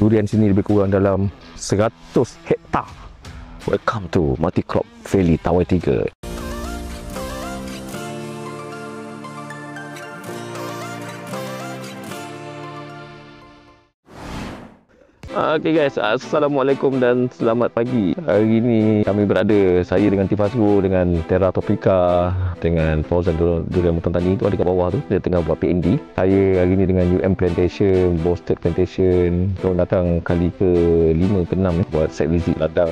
Durian sini lebih kurang dalam 100 hektar. Welcome to Multi-Crop Valley Tawai 3. Okay guys, Assalamualaikum dan selamat pagi. Hari ini kami berada, saya dengan Tim Fazrul, dengan Terra Tropika, dengan Fauzan Durian Mutan Tani tu ada kat bawah tu, dia tengah buat PND. Saya hari ini dengan UM Plantation, Boasted Plantation. Kita datang kali ke 5 ke 6 buat site visit ladang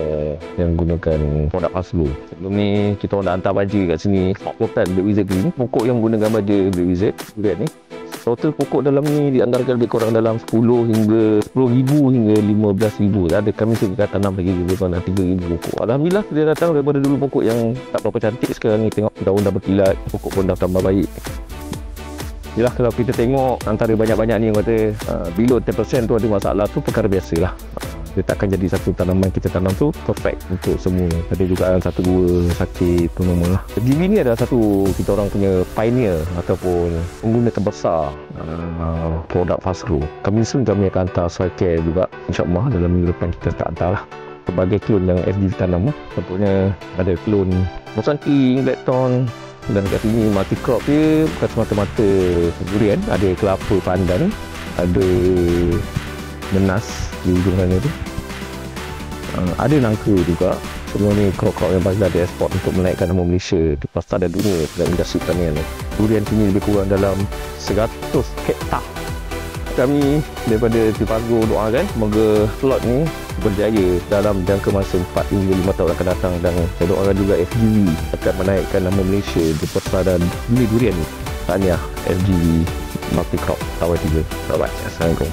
yang gunakan produk Fazrul. Sebelum ni kita orang dah hantar baja kat sini, pokotan Black Wizard Green, pokok yang gunakan baja Black Wizard durian ni. Total pokok dalam ni dianggarkan lebih kurang dalam 10,000 hingga 15,000. Ada kami suka tanam lagi lebih kurang 3,000 pokok. Alhamdulillah dia datang daripada dulu pokok yang tak berapa cantik. Sekarang ni tengok daun dah berkilat, pokok pun dah tambah baik. Yalah, kalau kita tengok antara banyak-banyak ni yang kata below 10% tu ada masalah, tu perkara biasalah. Dia takkan jadi satu tanaman kita tanam tu perfect untuk semua. Ada juga satu dua sakit tu normal lah. GV ni adalah satu kita orang punya pioneer ataupun pengguna terbesar produk Fazrul. Kami akan hantar soil care juga, InsyaAllah dalam minggu depan kita tak hantar lah. Berbagai klon yang FG tanam, contohnya ada klon Mosang King, Blackthorn. Dan kat sini multi-crop dia bukan semata-mata durian, ada kelapa pandan, ada menas di ujung sana tu, ada nangka juga. Semua ni crop-crop yang pasti dah dieksport untuk menaikkan nama Malaysia di pasar dan dunia dalam industri pertanian. Durian sini lebih kurang dalam 100 hektar. Kami daripada Tim Fazrul doakan semoga slot ni berjaya dalam jangka masa 4 hingga 5 tahun akan datang, dan saya doakan juga FGV akan menaikkan nama Malaysia di pasaran dunia durian ni. Tahniah FGV Multi-Crop Tawai 3. Bye bye. Assalamualaikum.